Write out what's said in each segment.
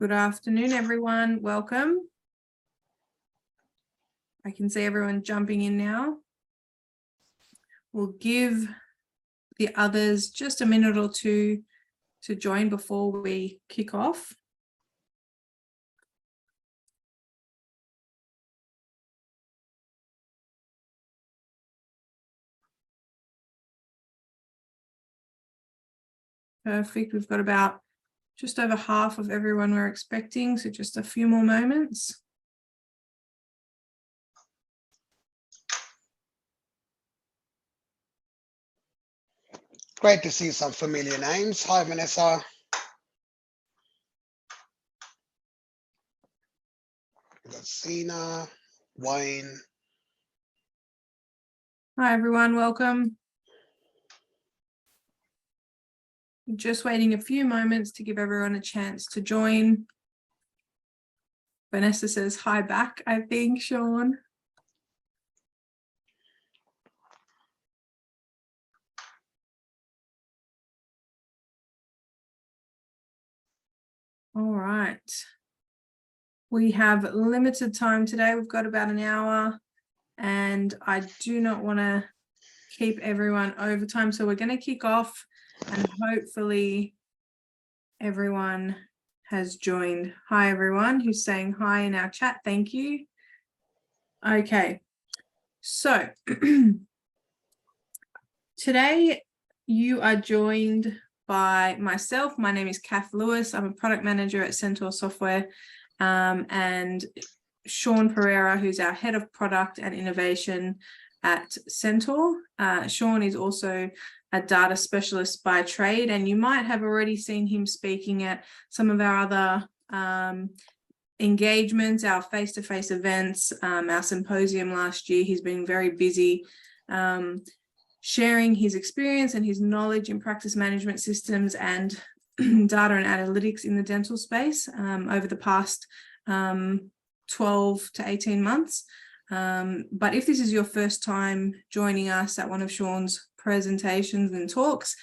Good afternoon, everyone. Welcome. I can see everyone jumping in now. We'll give the others just a minute or two to join before we kick off. Perfect. We've got about just over half of everyone we're expecting, so just a few more moments. Great to see some familiar names. Hi, Vanessa. We've got Sina, Wayne. Hi, everyone. Welcome. Just waiting a few moments to give everyone a chance to join. Vanessa says hi back, I think, Sean. All right. We have limited time today. We've got about an hour, and I do not want to keep everyone over time. So we're going to kick off, and hopefully everyone has joined. Hi, everyone who's saying hi in our chat. Thank you. Okay. So today you are joined by myself. My name is Kath Lewis. I'm a product manager at Centaur Software, and Sean Pereira, who's our head of product and innovation at Centaur. Sean is also a data specialist by trade, and you might have already seen him speaking at some of our other engagements, our face-to-face events, our symposium last year. He's been very busy sharing his experience and his knowledge in practice management systems and data and analytics in the dental space over the past 12 to 18 months. But if this is your first time joining us at one of Sean's presentations and talks,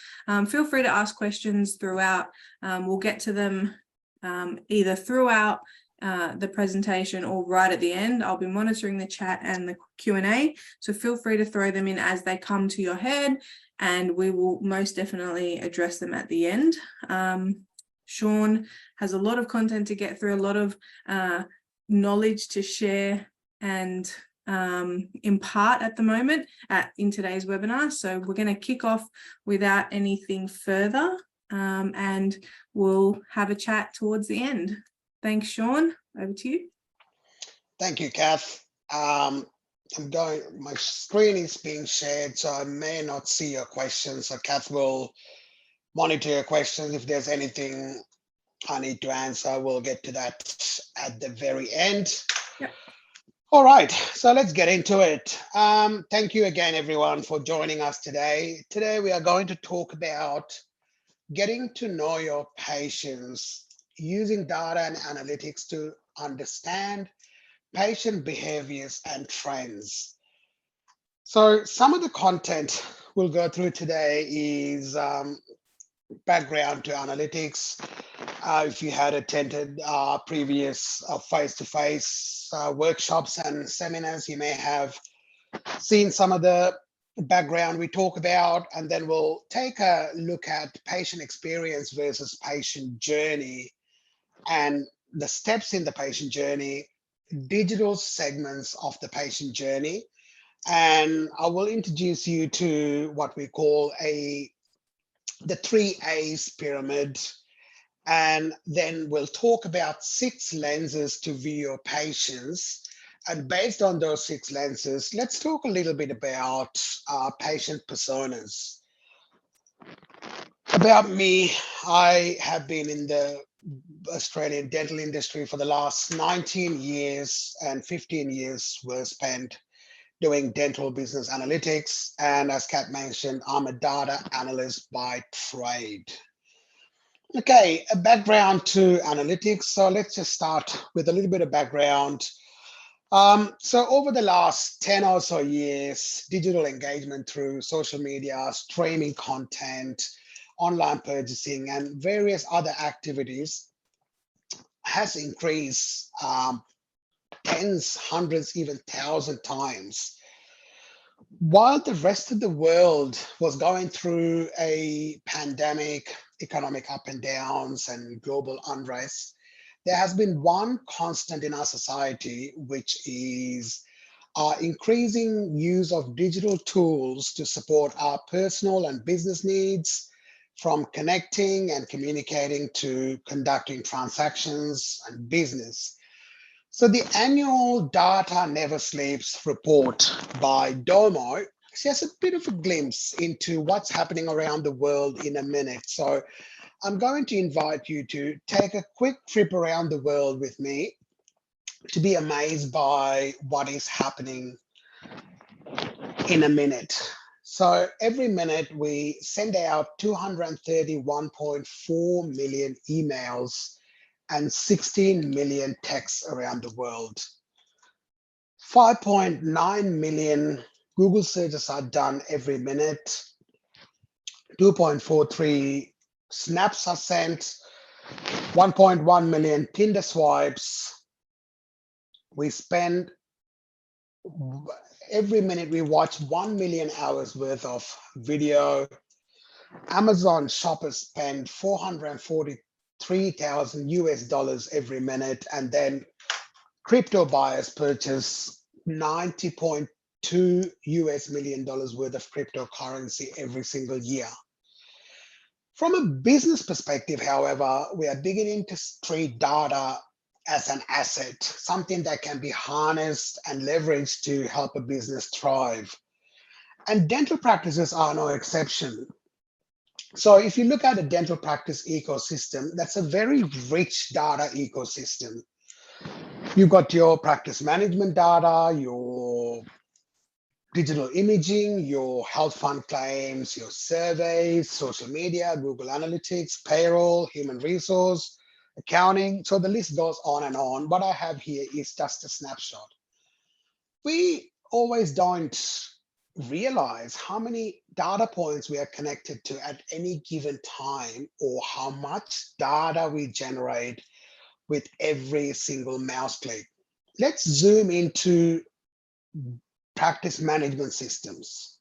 feel free to ask questions throughout. We'll get to them either throughout the presentation or right at the end. I'll be monitoring the chat and the Q&A, so feel free to throw them in as they come to your head, and we will most definitely address them at the end. Sean has a lot of content to get through, a lot of knowledge to share and impart at the moment in today's webinar. So we're going to kick off without anything further, and we'll have a chat towards the end. Thanks, Sean. Over to you. Thank you, Kath. My screen is being shared, so I may not see your questions. So Kath will monitor your questions. If there's anything I need to answer, we'll get to that at the very end. Yep. All right, so let's get into it. Thank you again, everyone, for joining us today. Today, we are going to talk about getting to know your patients using data and analytics to understand patient behaviors and trends. So some of the content we'll go through today is background to analytics. If you had attended previous face-to-face workshops and seminars, you may have seen some of the background we talk about, and then we'll take a look at patient experience versus patient journey and the steps in the patient journey, digital segments of the patient journey. And I will introduce you to what we call the 3 A's pyramid. And then we'll talk about 6 lenses to view your patients. And based on those 6 lenses, let's talk a little bit about patient personas. About me, I have been in the Australian dental industry for the last 19 years, and 15 years were spent doing dental business analytics. And as Kat mentioned, I'm a data analyst by trade. Okay, a background to analytics. So let's just start with a little bit of background. So over the last 10 or so years, digital engagement through social media, streaming content, online purchasing, and various other activities has increased tens, hundreds, even 1,000 times. While the rest of the world was going through a pandemic, economic up and downs, and global unrest, there has been one constant in our society, which is our increasing use of digital tools to support our personal and business needs, from connecting and communicating to conducting transactions and business. So the annual Data Never Sleeps report by Domo shares a bit of a glimpse into what's happening around the world in a minute. So I'm going to invite you to take a quick trip around the world with me to be amazed by what is happening in a minute. So every minute we send out 231.4 million emails and 16 million texts around the world. 5.9 million Google searches are done every minute. 2.43 snaps are sent. 1.1 million Tinder swipes. We spend every minute we watch 1 million hours worth of video. Amazon shoppers spend 443,000 US dollars every minute, and then crypto buyers purchase 90.2 US million dollars worth of cryptocurrency every single year. From a business perspective, however, we are beginning to treat data as an asset, something that can be harnessed and leveraged to help a business thrive. And dental practices are no exception. So if you look at a dental practice ecosystem, that's a very rich data ecosystem. You've got your practice management data, your digital imaging, your health fund claims, your surveys, social media, Google Analytics, payroll, human resource, accounting. So the list goes on and on. What I have here is just a snapshot. We always don't realize how many data points we are connected to at any given time, or how much data we generate with every single mouse click. Let's zoom into practice management systems.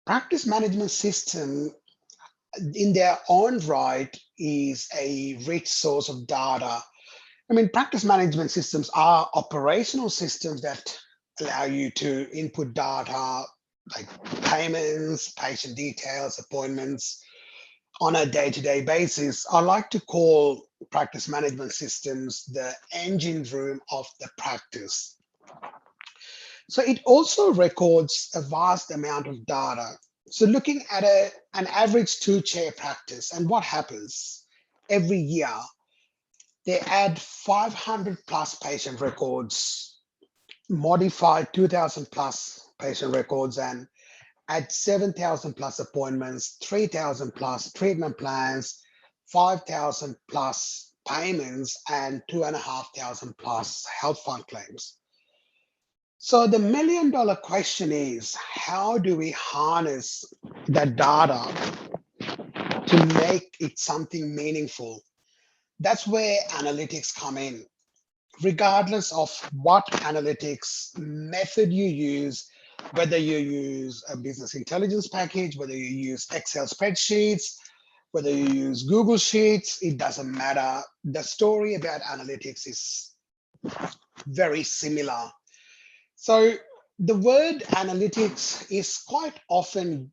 Practice management system in their own right is a rich source of data. I mean, practice management systems are operational systems that allow you to input data like payments, patient details, appointments on a day-to-day basis. I like to call practice management systems the engine room of the practice. So it also records a vast amount of data. So looking at an average 2-chair practice, and what happens every year, they add 500 plus patient records, modify 2,000 plus patient records, and add 7,000 plus appointments, 3,000 plus treatment plans, 5,000 plus payments, and 2,500 plus health fund claims. So the $1 million question is, how do we harness that data to make it something meaningful? That's where analytics come in. Regardless of what analytics method you use, whether you use a business intelligence package, whether you use Excel spreadsheets, whether you use Google Sheets, it doesn't matter. The story about analytics is very similar. So the word analytics is quite often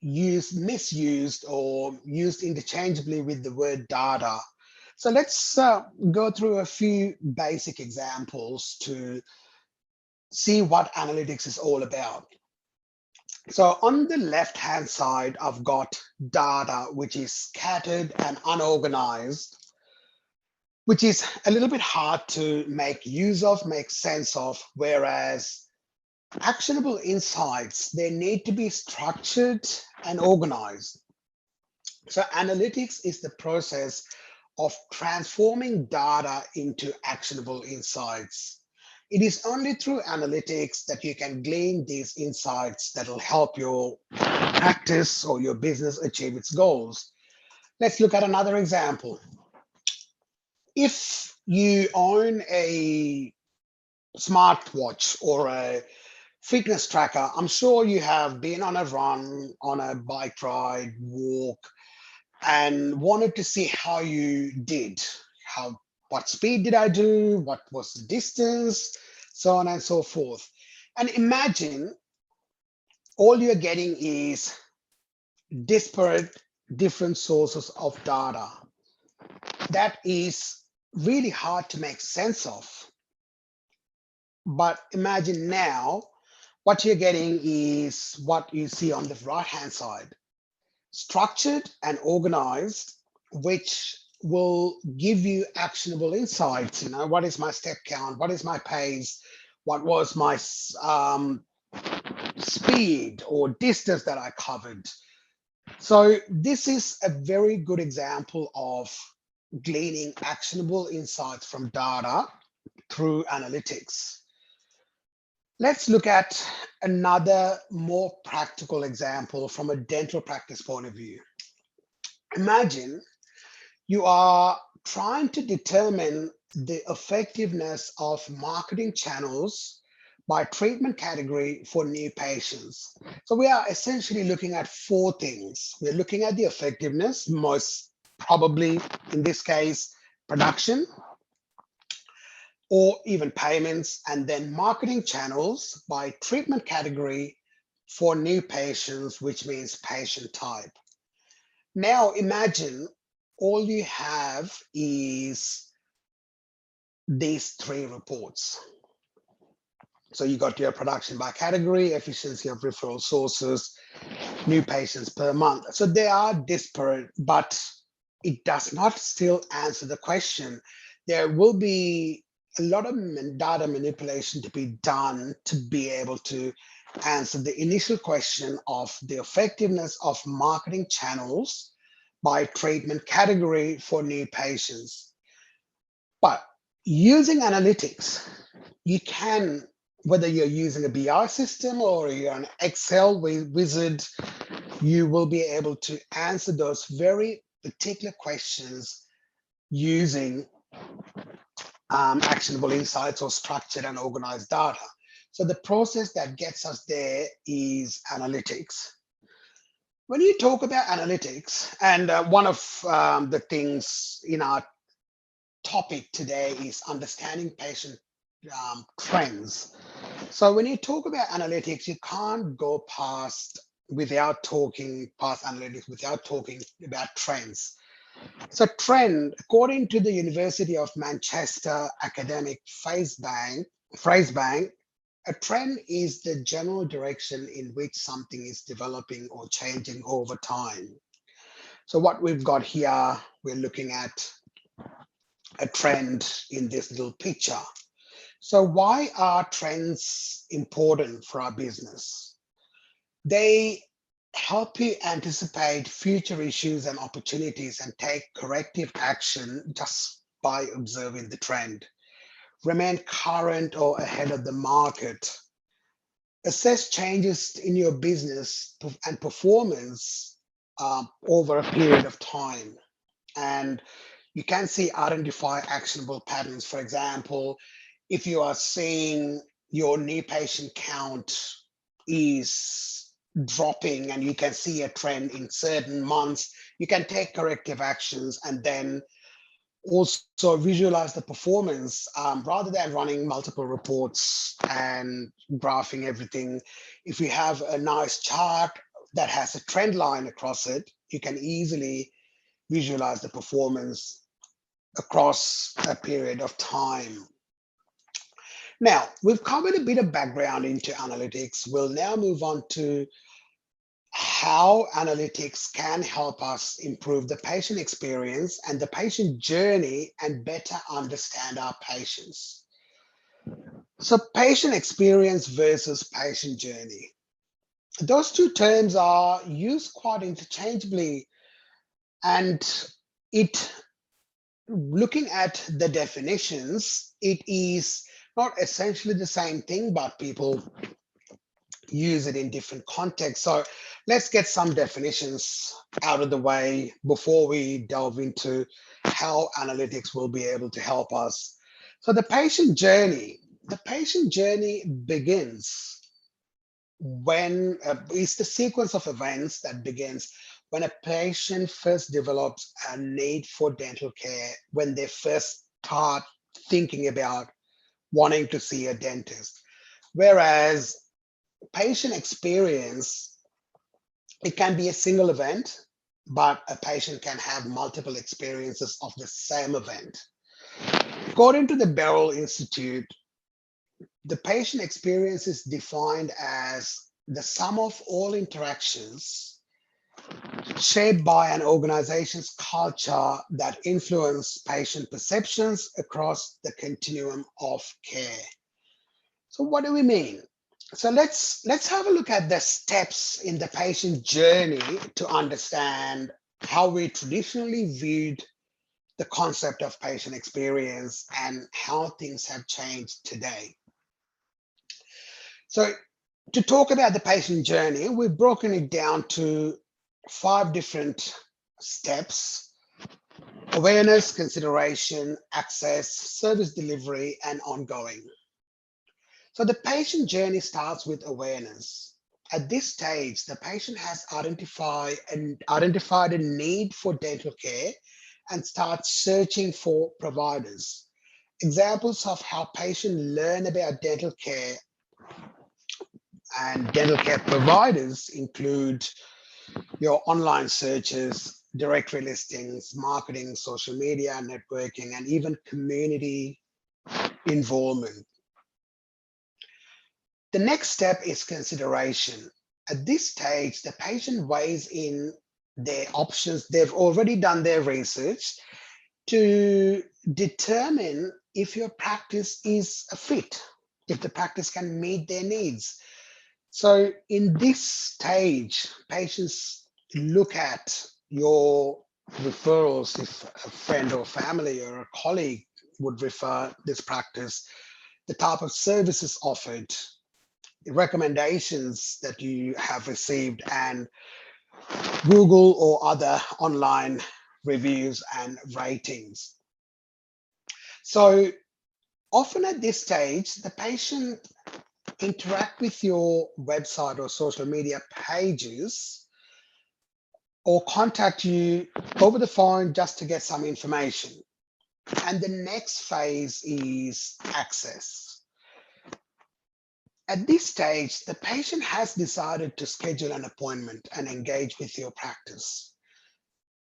misused, or used interchangeably with the word data. So let's go through a few basic examples to see what analytics is all about. So on the left-hand side, I've got data, which is scattered and unorganized, which is a little bit hard to make use of, make sense of, whereas actionable insights, they need to be structured and organized. So analytics is the process of transforming data into actionable insights. It is only through analytics that you can glean these insights that will help your practice or your business achieve its goals. Let's look at another example. If you own a smartwatch or a fitness tracker, I'm sure you have been on a run, on a bike ride, walk, and wanted to see how you did. How what speed did I do? What was the distance? So on and so forth. And imagine all you're getting is disparate different sources of data. That is really hard to make sense of. But imagine now what you're getting is what you see on the right hand side, structured and organized, which will give you actionable insights. You know, what is my step count? What is my pace? What was my speed or distance that I covered? So this is a very good example of gleaning actionable insights from data through analytics. Let's look at another more practical example from a dental practice point of view. Imagine you are trying to determine the effectiveness of marketing channels by treatment category for new patients. So we are essentially looking at four things. We're looking at the effectiveness, most probably in this case, production, or even payments, and then marketing channels by treatment category for new patients, which means patient type. Now imagine all you have is these three reports. So you got your production by category, efficiency of referral sources, new patients per month. So they are disparate, but it does not still answer the question. There will be a lot of data manipulation to be done to be able to answer the initial question of the effectiveness of marketing channels by treatment category for new patients. But using analytics, you can, whether you're using a BI system or you're an Excel wizard, you will be able to answer those very particular questions using actionable insights or structured and organized data. So the process that gets us there is analytics. When you talk about analytics, and one of the things in our topic today is understanding patient trends. So when you talk about analytics, you can't go without talking past analytics without talking about trends. So trend, according to the University of Manchester academic Frasebank, a trend is the general direction in which something is developing or changing over time. So what we've got here, we're looking at a trend in this little picture. So why are trends important for our business? They help you anticipate future issues and opportunities and take corrective action just by observing the trend. Remain current or ahead of the market. Assess changes in your business and performance over a period of time. And you can see identify actionable patterns. For example, if you are seeing your new patient count is dropping and you can see a trend in certain months, you can take corrective actions and then also visualize the performance rather than running multiple reports and graphing everything. If you have a nice chart that has a trend line across it, you can easily visualize the performance across a period of time. Now, we've covered a bit of background into analytics. We'll now move on to how analytics can help us improve the patient experience and the patient journey and better understand our patients. So patient experience versus patient journey. Those two terms are used quite interchangeably, and looking at the definitions, it is not essentially the same thing, but people use it in different contexts. So let's get some definitions out of the way before we delve into how analytics will be able to help us. So the patient journey begins when it's the sequence of events that begins when a patient first develops a need for dental care, when they first start thinking about wanting to see a dentist. Whereas patient experience, it can be a single event, but a patient can have multiple experiences of the same event. According to the Beryl Institute, the patient experience is defined as the sum of all interactions shaped by an organization's culture that influence patient perceptions across the continuum of care. So what do we mean? So let's have a look at the steps in the patient journey to understand how we traditionally viewed the concept of patient experience and how things have changed today. So to talk about the patient journey, we've broken it down to 5 different steps: awareness, consideration, access, service delivery, and ongoing. So the patient journey starts with awareness. At this stage, the patient has identified a need for dental care and starts searching for providers. Examples of how patients learn about dental care and dental care providers include your online searches, directory listings, marketing, social media, networking, and even community involvement. The next step is consideration. At this stage, the patient weighs in their options. They've already done their research to determine if your practice is a fit, if the practice can meet their needs. So in this stage, patients look at your referrals. If a friend or family or a colleague would refer this practice, the type of services offered, the recommendations that you have received, and Google or other online reviews and ratings. So often at this stage, the patient interact with your website or social media pages or contact you over the phone just to get some information. And the next phase is access. At this stage, the patient has decided to schedule an appointment and engage with your practice.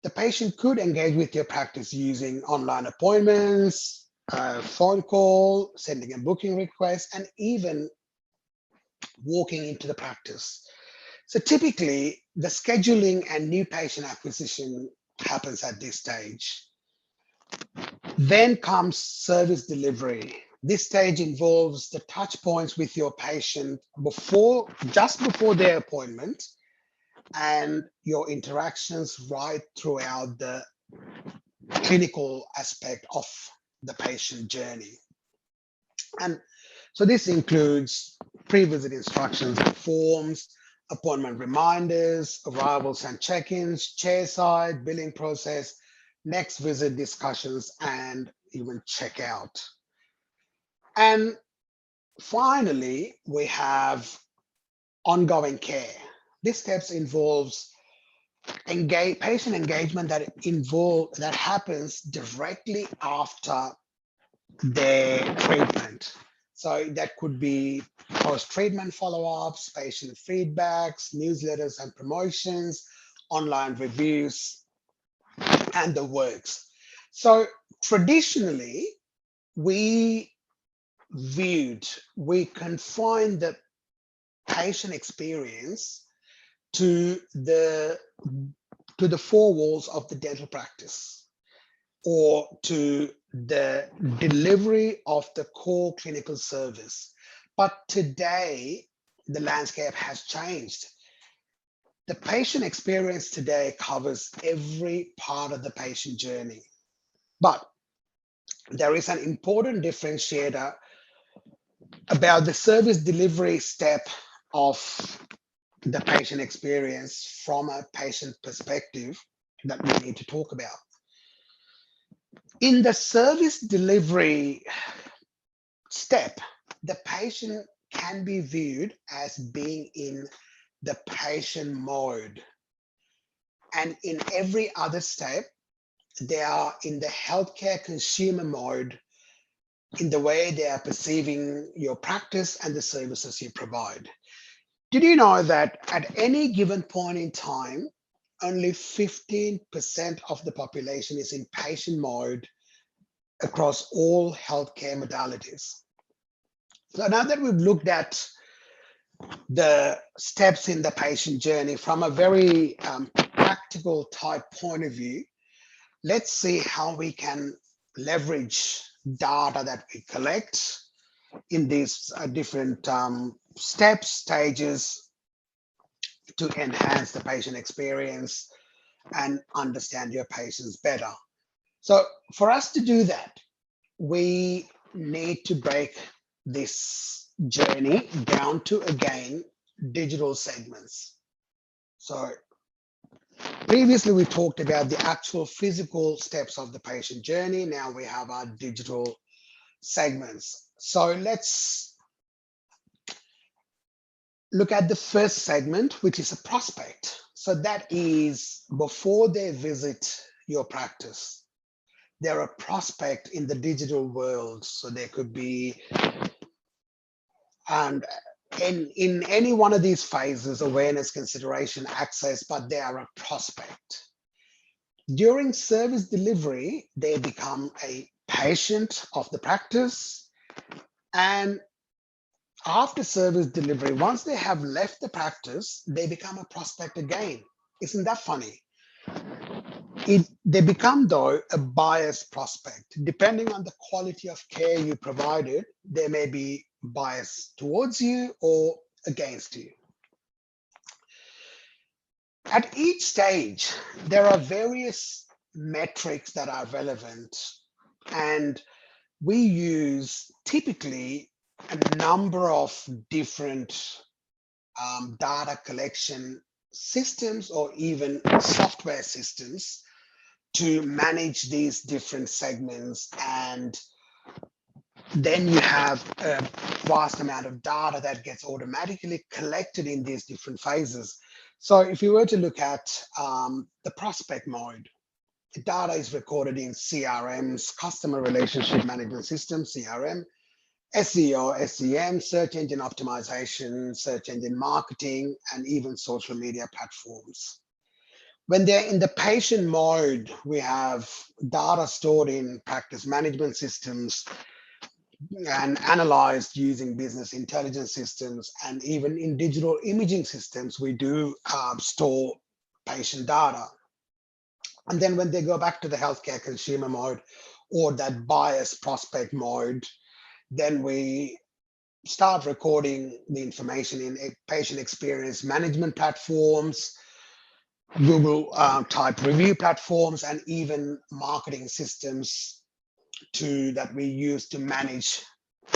The patient could engage with your practice using online appointments, a phone call, sending a booking request, and even walking into the practice. So typically, the scheduling and new patient acquisition happens at this stage. Then comes service delivery. This stage involves the touch points with your patient just before their appointment, and your interactions right throughout the clinical aspect of the patient journey. And so this includes pre-visit instructions and forms, appointment reminders, arrivals and check-ins, chairside, billing process, next visit discussions, and even checkout. And finally, we have ongoing care. This steps involves patient engagement that happens directly after their treatment. So that could be post-treatment follow-ups, patient feedbacks, newsletters and promotions, online reviews, and the works. So traditionally, we confined the patient experience to the 4 walls of the dental practice, or to the delivery of the core clinical service. But today, the landscape has changed. The patient experience today covers every part of the patient journey. But there is an important differentiator about the service delivery step of the patient experience from a patient perspective that we need to talk about. In the service delivery step, the patient can be viewed as being in the patient mode. And in every other step, they are in the healthcare consumer mode in the way they are perceiving your practice and the services you provide. Did you know that at any given point in time, only 15% of the population is in patient mode across all healthcare modalities? So now that we've looked at the steps in the patient journey from a very practical type point of view, let's see how we can leverage data that we collect in these different steps, stages to enhance the patient experience and understand your patients better. So for us to do that, we need to break this journey down to, again, digital segments. So previously we talked about the actual physical steps of the patient journey. Now we have our digital segments. So let's look at the first segment, which is a prospect. So that is before they visit your practice, they're a prospect in the digital world. So they could be, and in any one of these phases, awareness, consideration, access, but they are a prospect. During service delivery, they become a patient of the practice. And after service delivery, once they have left the practice, they become a prospect again. Isn't that funny? They become, though, a biased prospect. Depending on the quality of care you provided, they may be biased towards you or against you. At each stage, there are various metrics that are relevant, and we use typically a number of different data collection systems or even software systems to manage these different segments. And then you have a vast amount of data that gets automatically collected in these different phases. So if you were to look at the prospect mode, the data is recorded in CRMs, customer relationship management system, CRM, SEO, SEM, search engine optimization, search engine marketing, and even social media platforms. When they're in the patient mode, we have data stored in practice management systems and analyzed using business intelligence systems, and even in digital imaging systems, we do store patient data. And then when they go back to the healthcare consumer mode or that bias prospect mode, then we start recording the information in patient experience management platforms, Google type review platforms, and even marketing systems that we use to manage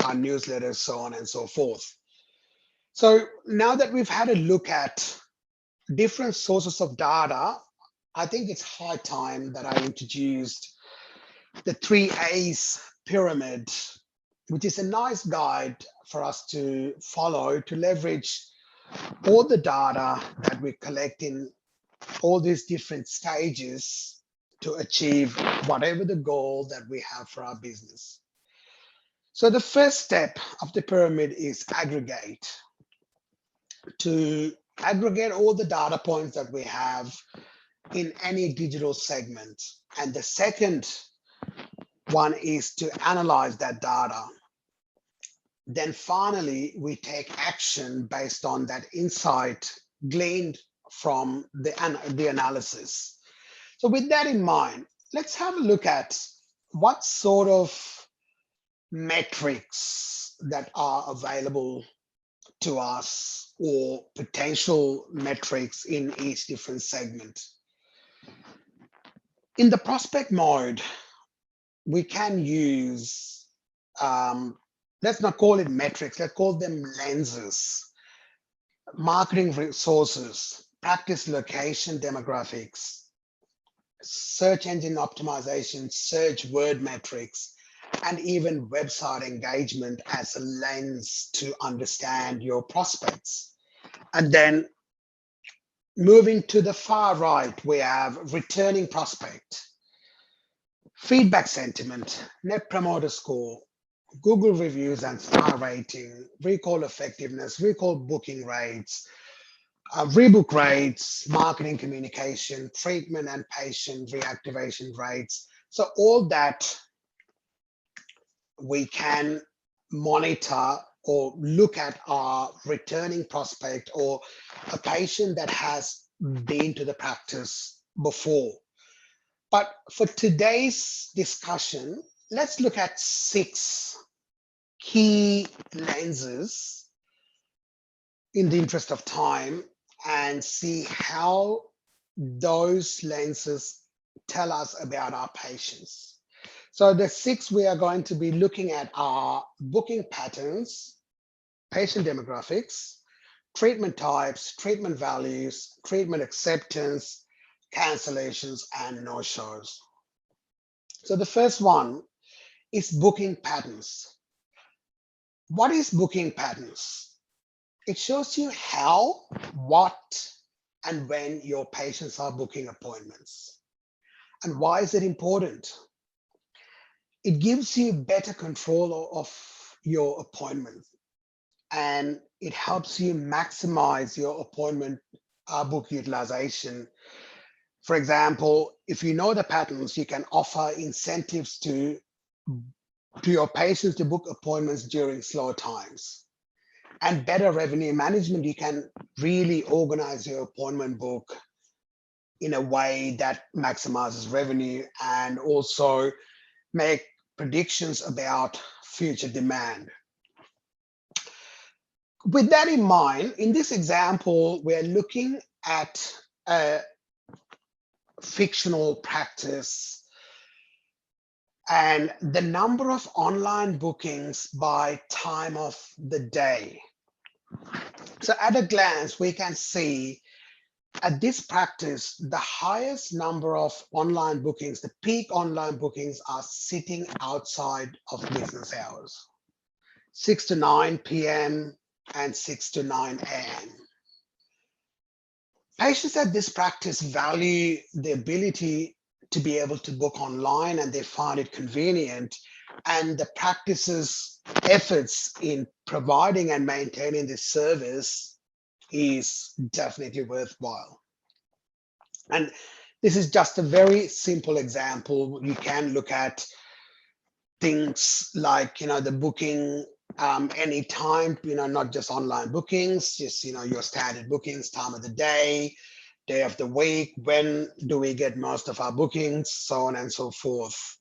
our newsletters, so on and so forth. So now that we've had a look at different sources of data, I think it's high time that I introduced the 3A's pyramid, which is a nice guide for us to follow to leverage all the data that we collect in all these different stages to achieve whatever the goal that we have for our business. So the first step of the pyramid is aggregate. To aggregate all the data points that we have in any digital segment. And the second one is to analyze that data. Then finally, we take action based on that insight gleaned from the analysis. So with that in mind, let's have a look at what sort of metrics that are available to us or potential metrics in each different segment. In the prospect mode, we can use, let's not call it metrics, let's call them lenses. marketing resources, practice location demographics, search engine optimization, search word metrics, and even website engagement as a lens to understand your prospects. And then moving to the far right, we have returning prospect, feedback sentiment, net promoter score, Google reviews and star rating, recall effectiveness, recall booking rates, rebook rates, marketing communication, treatment and patient reactivation rates. So all that we can monitor or look at our returning prospect or a patient that has been to the practice before. But for today's discussion, let's look at 6 key lenses in the interest of time and see how those lenses tell us about our patients. So the 6 we are going to be looking at are booking patterns, patient demographics, treatment types, treatment values, treatment acceptance, cancellations, and no-shows. So the first one is booking patterns. What is booking patterns? It shows you how, what, and when your patients are booking appointments. And why is it important? It gives you better control of your appointment, and it helps you maximize your appointment book utilization. For example, if you know the patterns, you can offer incentives to your patients to book appointments during slow times. And better revenue management, you can really organize your appointment book in a way that maximizes revenue and also make predictions about future demand. With that in mind, in this example, we're looking at a fictional practice and the number of online bookings by time of the day. So at a glance, we can see at this practice, the highest number of online bookings, the peak online bookings are sitting outside of business hours, 6 to 9 p.m. and 6 to 9 a.m. Patients at this practice value the ability to be able to book online and they find it convenient, and the practice's efforts in providing and maintaining this service is definitely worthwhile. And this is just a very simple example. You can look at things like, the booking anytime, not just online bookings, just, your standard bookings, time of the day of the week, when do we get most of our bookings, so on and so forth.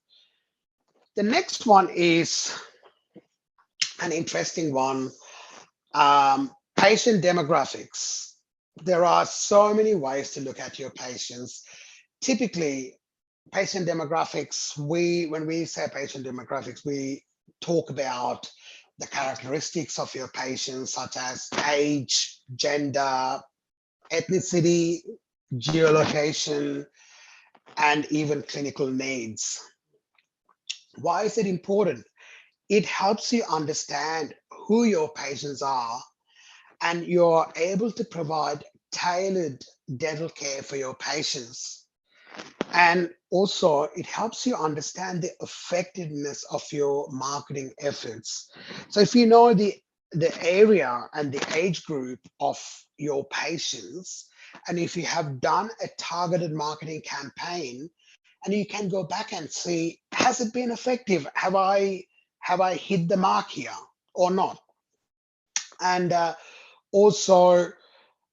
The next one is an interesting one, patient demographics. There are so many ways to look at your patients. Typically, patient demographics, when we say patient demographics, we talk about the characteristics of your patients, such as age, gender, ethnicity, geolocation, and even clinical needs. Why is it important? It helps you understand who your patients are, and you're able to provide tailored dental care for your patients. And also, it helps you understand the effectiveness of your marketing efforts. So if you know the area and the age group of your patients, and if you have done a targeted marketing campaign, and you can go back and see, has it been effective? Have I hit the mark here or not? And also,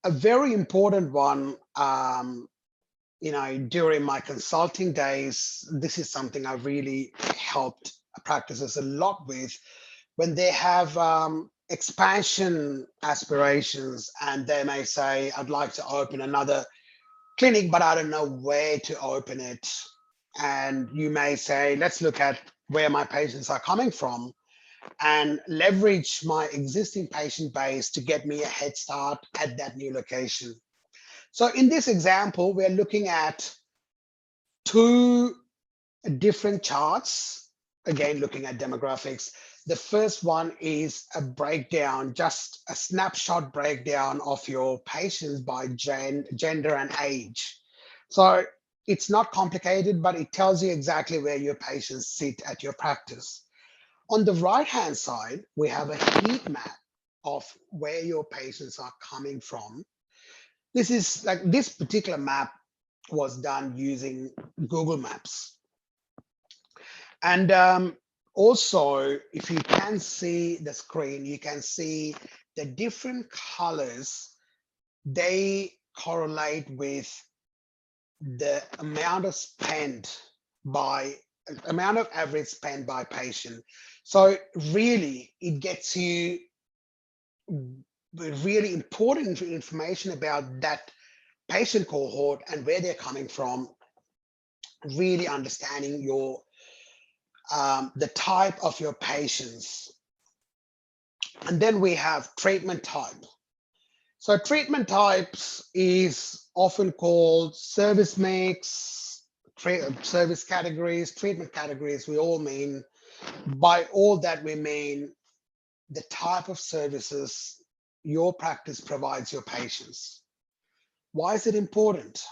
a very important one, during my consulting days, this is something I really helped practices a lot with, when they have expansion aspirations and they may say, I'd like to open another clinic, but I don't know where to open it. And you may say, let's look at where my patients are coming from. and leverage my existing patient base to get me a head start at that new location. So in this example, we're looking at two different charts, again, looking at demographics. The first one is a breakdown, just a snapshot breakdown of your patients by gender and age. So it's not complicated, but it tells you exactly where your patients sit at your practice. On the right-hand side, we have a heat map of where your patients are coming from. This particular map was done using Google Maps. And also, if you can see the screen, you can see the different colors. They correlate with the amount of average spend by patient. So really, it gets you really important information about that patient cohort and where they're coming from, really understanding your the type of your patients. And then we have treatment type. So treatment types is often called service mix, service categories, treatment categories. We all mean, by all that we mean the type of services your practice provides your patients. Why is it important?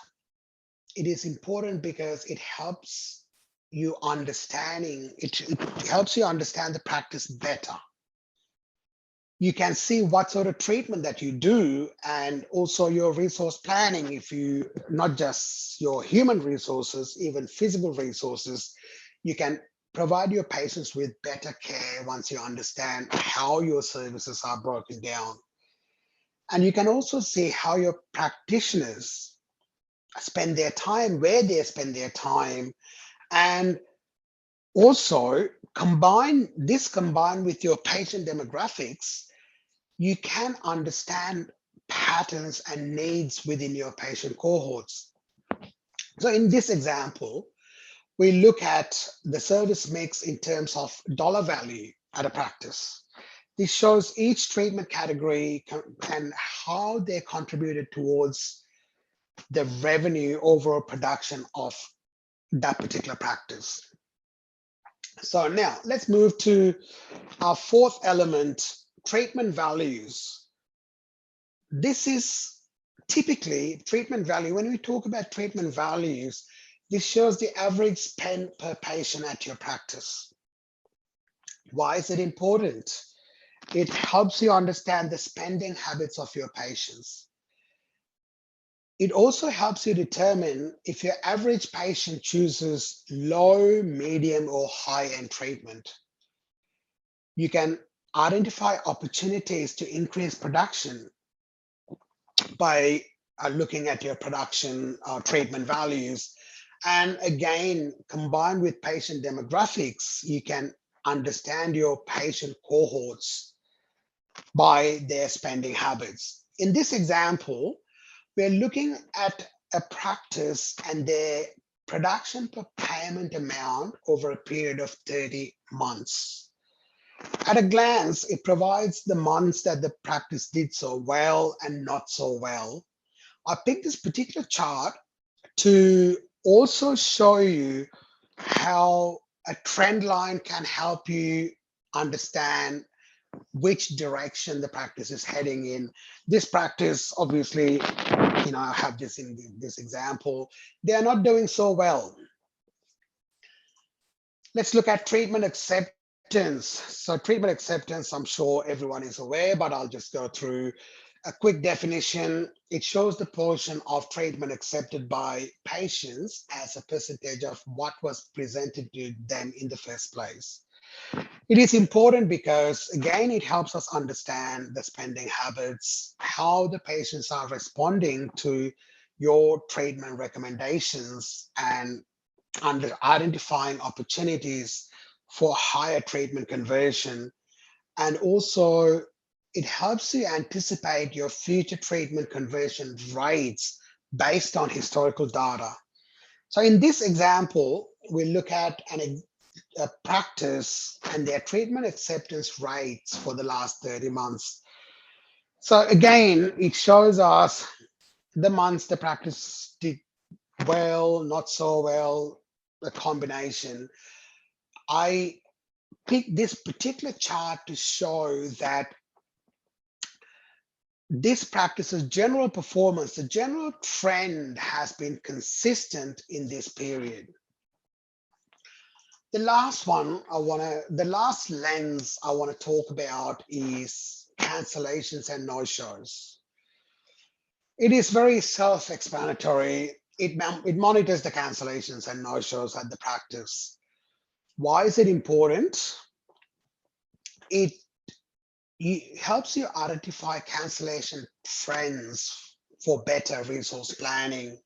It is important because it helps you understanding, it helps you understand the practice better. You can see what sort of treatment that you do, and also your resource planning, if you, not just your human resources, even physical resources, you can provide your patients with better care once you understand how your services are broken down. And you can also see how your practitioners spend their time, where they spend their time, and also combined with your patient demographics, you can understand patterns and needs within your patient cohorts. So in this example, we look at the service mix in terms of dollar value at a practice. This shows each treatment category and how they contributed towards the revenue overall production of that particular practice. So now let's move to our fourth element, treatment values. This is typically treatment value. When we talk about treatment values, this shows the average spend per patient at your practice. Why is it important? It helps you understand the spending habits of your patients. It also helps you determine if your average patient chooses low, medium, or high-end treatment. You can identify opportunities to increase production by looking at your production treatment values. And again, combined with patient demographics, you can understand your patient cohorts by their spending habits. In this example, we're looking at a practice and their production per payment amount over a period of 30 months. At a glance, it provides the months that the practice did so well and not so well. I picked this particular chart to also show you how a trend line can help you understand which direction the practice is heading in. This practice, obviously, I have this in this example, they are not doing so well. Let's look at treatment acceptance. So treatment acceptance, I'm sure everyone is aware, but I'll just go through a quick definition. It shows the portion of treatment accepted by patients as a percentage of what was presented to them in the first place. It is important because, again, it helps us understand the spending habits, how the patients are responding to your treatment recommendations, and identifying opportunities for higher treatment conversion. And also, it helps you anticipate your future treatment conversion rates based on historical data. So in this example, we look at practice and their treatment acceptance rates for the last 30 months. So again, it shows us the months the practice did well, not so well, a combination. I picked this particular chart to show that this practice's general performance, the general trend has been consistent in this period. The last lens I want to talk about is cancellations and no-shows. It is very self-explanatory. It monitors the cancellations and no-shows at the practice. Why is it important? It helps you identify cancellation trends for better resource planning.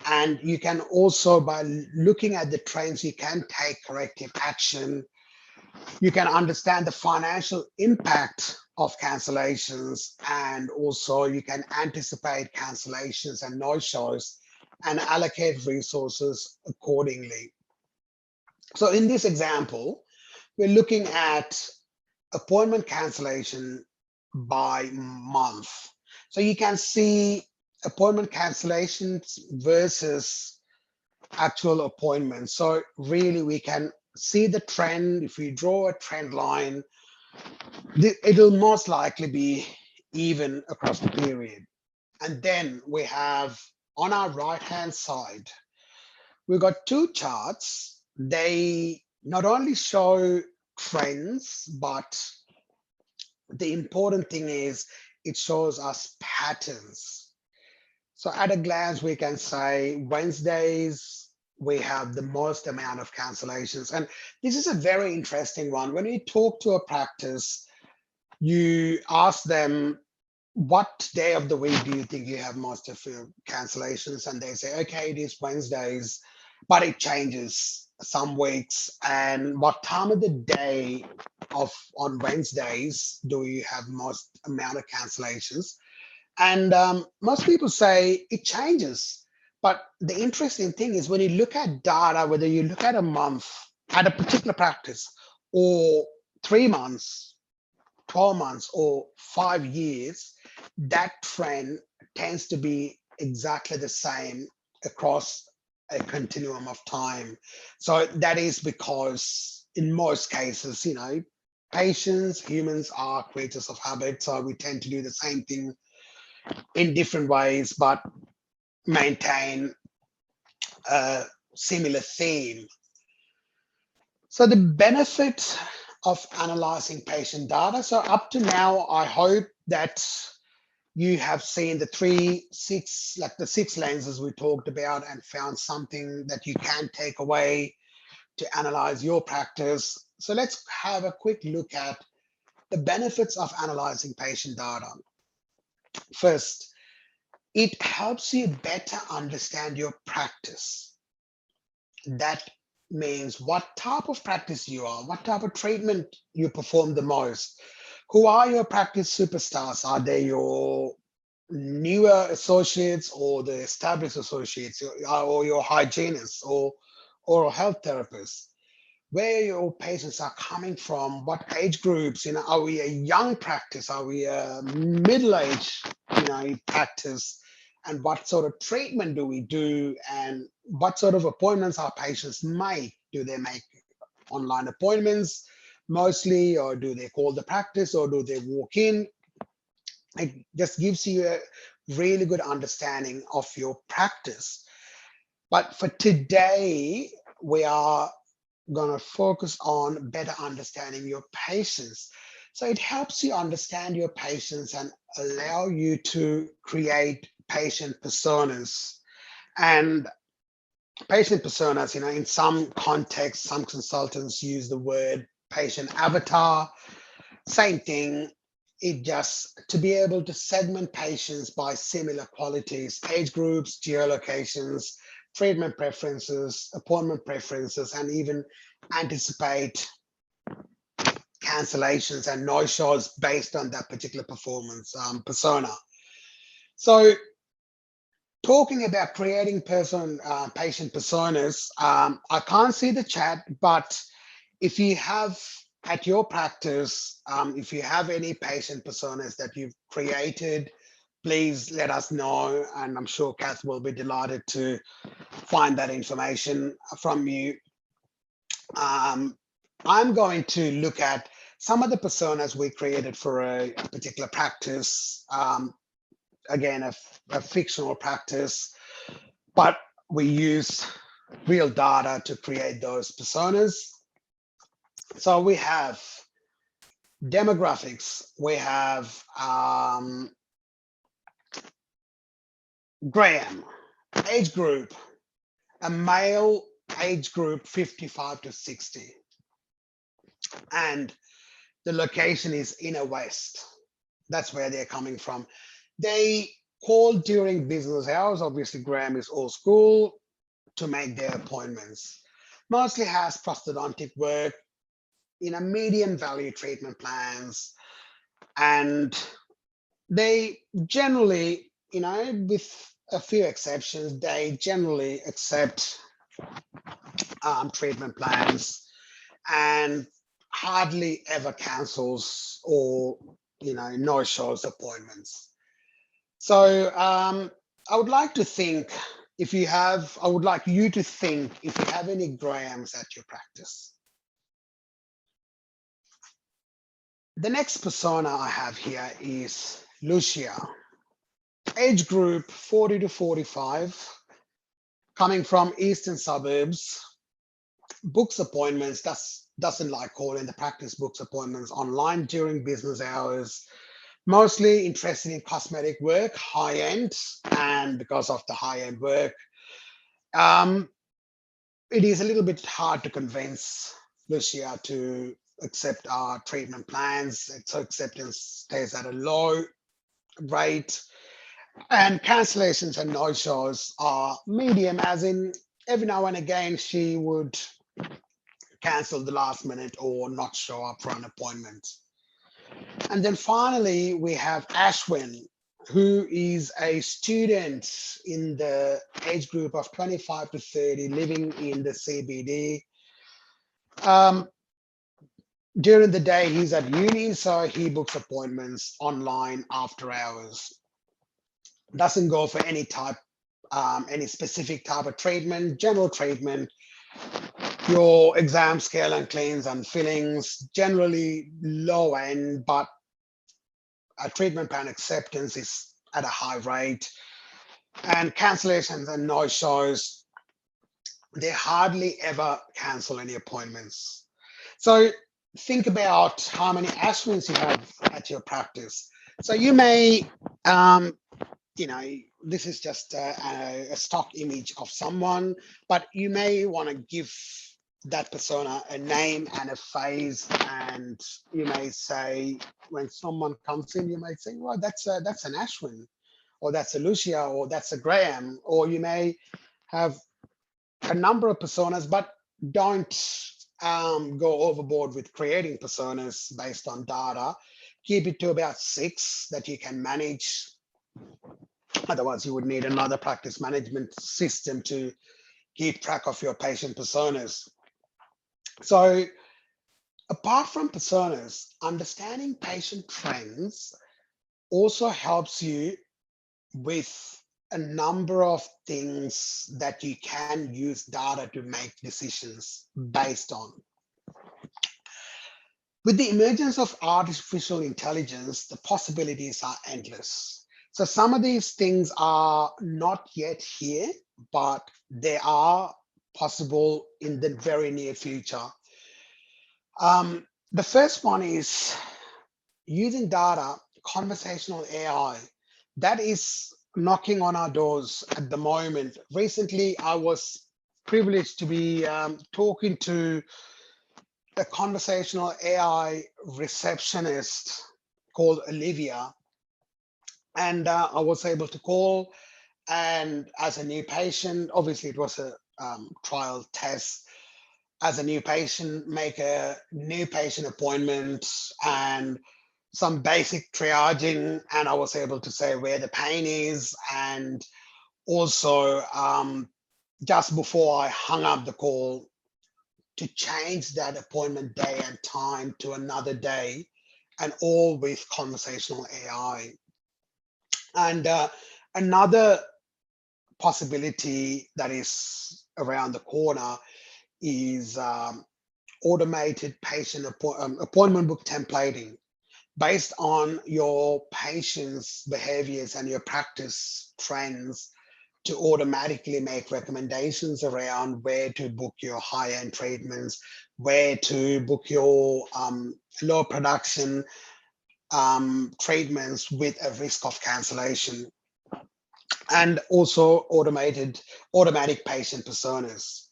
And you can also, by looking at the trends, you can take corrective action. You can understand the financial impact of cancellations, and also you can anticipate cancellations and no-shows and allocate resources accordingly. So in this example, we're looking at appointment cancellation by month. So you can see appointment cancellations versus actual appointments. So really we can see the trend. If we draw a trend line, it'll most likely be even across the period. And then we have on our right-hand side, we've got two charts. They not only show trends, but the important thing is it shows us patterns. So at a glance, we can say Wednesdays, we have the most amount of cancellations. And this is a very interesting one. When you talk to a practice, you ask them, what day of the week do you think you have most of your cancellations? And they say, okay, it is Wednesdays, but it changes some weeks. And what time of the day on Wednesdays do you have most amount of cancellations? And most people say it changes. But the interesting thing is when you look at data, whether you look at a month at a particular practice or 3 months, 12 months or 5 years, that trend tends to be exactly the same across a continuum of time. So that is because in most cases, patients, humans are creatures of habit. So we tend to do the same thing in different ways, but maintain a similar theme. So the benefit of analyzing patient data. So up to now, I hope that you have seen the six lenses we talked about and found something that you can take away to analyze your practice. So let's have a quick look at the benefits of analyzing patient data. First, it helps you better understand your practice. That means what type of practice you are, what type of treatment you perform the most. Who are your practice superstars? Are they your newer associates or the established associates, or your hygienists or oral health therapists? Where your patients are coming from, what age groups, are we a young practice? Are we a middle-aged, practice? And what sort of treatment do we do? And what sort of appointments our patients make? Do they make online appointments mostly, or do they call the practice, or do they walk in? It just gives you a really good understanding of your practice. But for today, we are going to focus on better understanding your patients. So it helps you understand your patients and allow you to create patient personas. And patient personas, in some contexts, some consultants use the word patient avatar. Same thing. It just to be able to segment patients by similar qualities, age groups, geolocations, treatment preferences, appointment preferences, and even anticipate cancellations and no-shows based on that particular performance persona. So talking about creating patient personas, I can't see the chat, but if you have at your practice, if you have any patient personas that you've created, please let us know. And I'm sure Kath will be delighted to find that information from you. I'm going to look at some of the personas we created for a particular practice. Again, a fictional practice, but we use real data to create those personas. So we have demographics, we have Graham, age group, a male, age group 55 to 60. And the location is Inner West. That's where they're coming from. They call during business hours. Obviously, Graham is old school to make their appointments. Mostly has prosthodontic work in a medium value treatment plans. And they generally, with a few exceptions, they generally accept treatment plans and hardly ever cancels or no shows appointments. So I would like to think I would like you to think if you have any Grahams at your practice. The next persona I have here is Lucia, age group 40 to 45, coming from eastern suburbs, books appointments, doesn't like calling the practice books appointments online during business hours, mostly interested in cosmetic work, high end, and because of the high end work, it is a little bit hard to convince Lucia to accept our treatment plans. So acceptance stays at a low rate, and cancellations and no-shows are medium, as in every now and again she would cancel the last minute or not show up for an appointment. And then finally, we have Ashwin, who is a student in the age group of 25 to 30, living in the CBD. During the day, he's at uni, so he books appointments online after hours. Doesn't go for any specific type of treatment, general treatment, your exam scale and cleans and fillings, generally low end, but a treatment plan acceptance is at a high rate. And cancellations and no shows, they hardly ever cancel any appointments. So think about how many Ashwins you have at your practice. So you may, this is just a stock image of someone, but you may want to give that persona a name and a face, and you may say, when someone comes in, you might say, well, that's an Ashwin, or that's a Lucia, or that's a Graham, or you may have a number of personas, but don't go overboard with creating personas based on data. Keep it to about 6 that you can manage. Otherwise, you would need another practice management system to keep track of your patient personas. So apart from personas, understanding patient trends also helps you with a number of things that you can use data to make decisions based on. With the emergence of artificial intelligence, the possibilities are endless. So some of these things are not yet here, but they are possible in the very near future. The first one is using data, conversational AI. That is knocking on our doors at the moment. Recently, I was privileged to be talking to a conversational AI receptionist called Olivia. And I was able to call, and as a new patient, obviously it was a trial test, as a new patient, make a new patient appointment and some basic triaging, and I was able to say where the pain is. And also, just before I hung up the call, to change that appointment day and time to another day, and all with conversational AI. And another possibility that is around the corner is automated patient appointment book templating based on your patient's behaviors and your practice trends, to automatically make recommendations around where to book your high-end treatments, where to book your low production treatments with a risk of cancellation, and also automatic patient personas.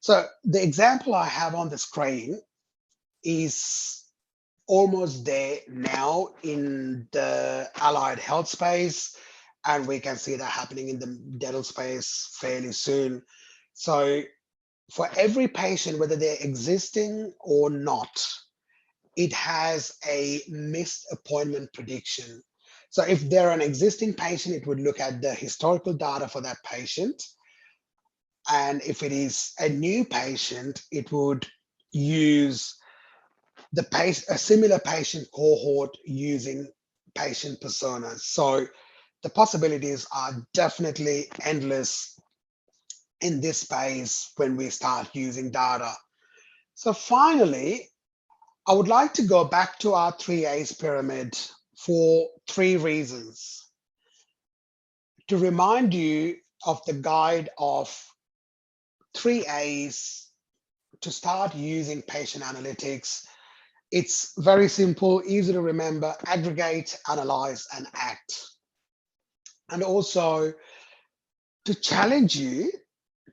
So the example I have on the screen is almost there now in the allied health space, and we can see that happening in the dental space fairly soon. So for every patient, whether they're existing or not, it has a missed appointment prediction. So if they're an existing patient, it would look at the historical data for that patient. And if it is a new patient, it would use a similar patient cohort using patient personas. So the possibilities are definitely endless in this space when we start using data. So finally, I would like to go back to our 3A's pyramid for 3 reasons. To remind you of the guide of 3A's to start using patient analytics. It's very simple, easy to remember: aggregate, analyze, and act. And also to challenge you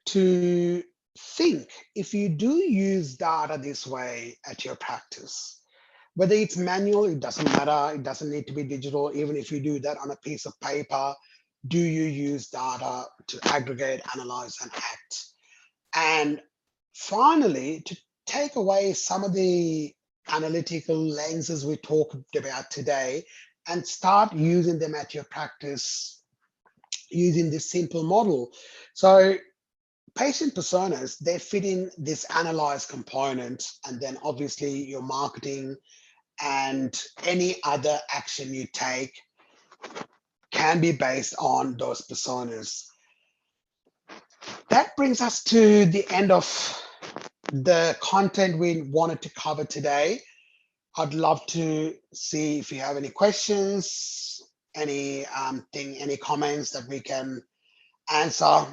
to think, if you do use data this way at your practice, whether it's manual, it doesn't matter, it doesn't need to be digital. Even if you do that on a piece of paper, do you use data to aggregate, analyze, and act? And finally, to take away some of the analytical lenses we talked about today and start using them at your practice using this simple model. So patient personas, they fit in this analyze component, and then obviously your marketing and any other action you take can be based on those personas. That brings us to the end of the content we wanted to cover today. I'd love to see if you have any questions, any comments that we can answer.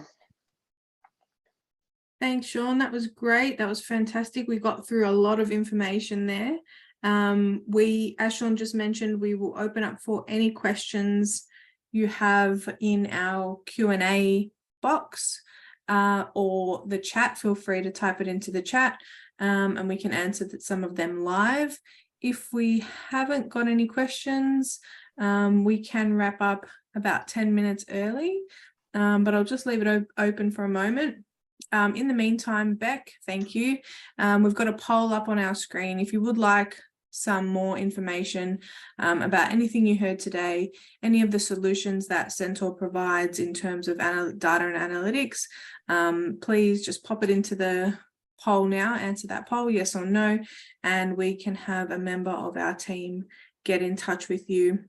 Thanks, Sean. That was great. That was fantastic. We got through a lot of information there. As Sean just mentioned, we will open up for any questions you have in our Q&A box or the chat. Feel free to type it into the chat and we can answer some of them live. If we haven't got any questions, we can wrap up about 10 minutes early, but I'll just leave it open for a moment. In the meantime, Beck, thank you. We've got a poll up on our screen. If you would like some more information about anything you heard today, any of the solutions that Centaur provides in terms of data and analytics, please just pop it into the poll now, answer that poll, yes or no, and we can have a member of our team get in touch with you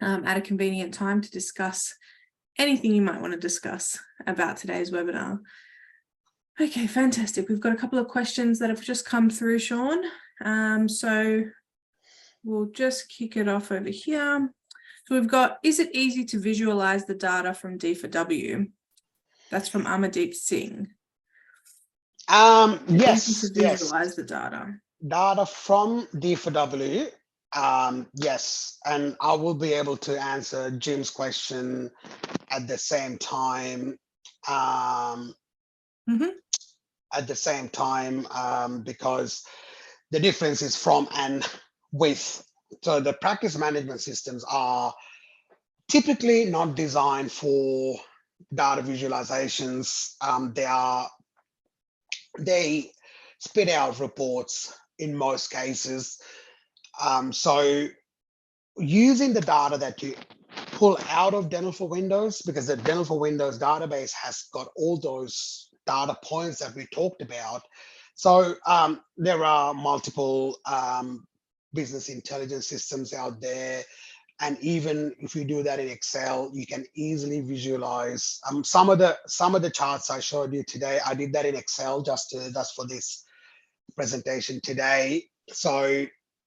at a convenient time to discuss anything you might want to discuss about today's webinar. Okay, fantastic. We've got a couple of questions that have just come through, Sean. So we'll just kick it off over here. So we've got, is it easy to visualize the data from D4W? That's from Amardeep Singh. Yes, easy to visualize the data. Data from D4W, yes. And I will be able to answer Jim's question at the same time. At the same time, because the difference is from and with. So the practice management systems are typically not designed for data visualizations. They spit out reports in most cases. So using the data that you pull out of Dental for Windows, because the Dental for Windows database has got all those data points that we talked about, So there are multiple business intelligence systems out there. And even if you do that in Excel, you can easily visualize some of the charts I showed you today. I did that in Excel just for this presentation today. So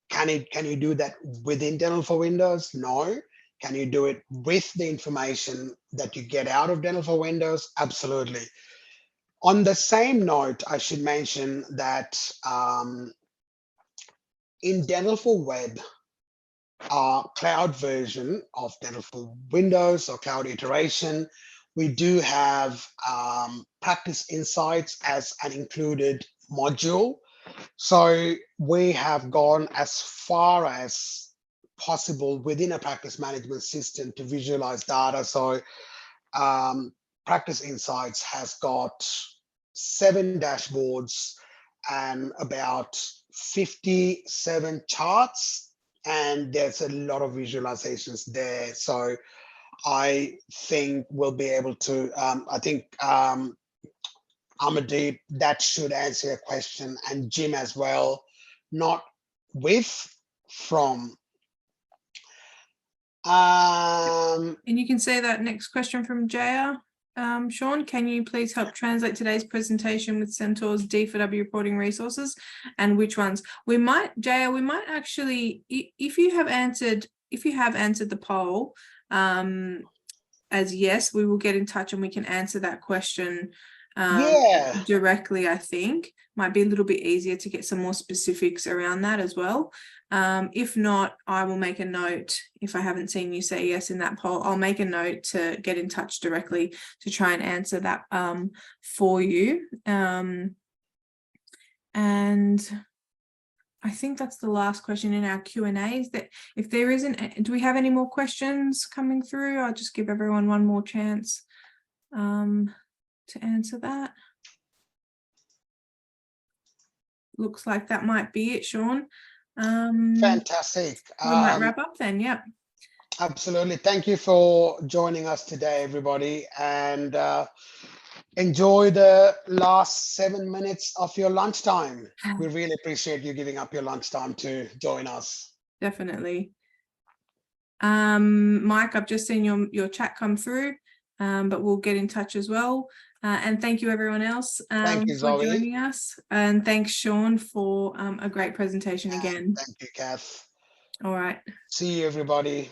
can you do that within Dental for Windows? No. Can you do it with the information that you get out of Dental for Windows? Absolutely. On the same note, I should mention that in Dental for Web, our cloud version of Dental for Windows or cloud iteration, we do have Practice Insights as an included module. So we have gone as far as possible within a practice management system to visualize data. So Practice Insights has got 7 dashboards and about 57 charts, and there's a lot of visualizations there. So I think we'll be able to, I think Amaddeep, that should answer your question, and Jim as well, not with, from. And you can say that next question from Jaya. Sean, can you please help translate today's presentation with Centaur's D4W reporting resources and which ones? We might, Jaya, we might actually, if you have answered the poll as yes, we will get in touch and we can answer that question directly. I think might be a little bit easier to get some more specifics around that as well. If not, I will make a note. If I haven't seen you say yes in that poll, I'll make a note to get in touch directly to try and answer that for you. And I think that's the last question in our Q&A. Is that if there isn't, do we have any more questions coming through? I'll just give everyone one more chance to answer that. Looks like that might be it, Sean. Fantastic. We might wrap up then. Yeah. Absolutely. Thank you for joining us today, everybody, and enjoy the last 7 minutes of your lunchtime. We really appreciate you giving up your lunchtime to join us. Definitely. Mike, I've just seen your chat come through, but we'll get in touch as well. And thank you everyone else Thank you, for Zoe. joining us. And thanks, Sean, for a great presentation again. Thank you, Kath. All right. See you, everybody.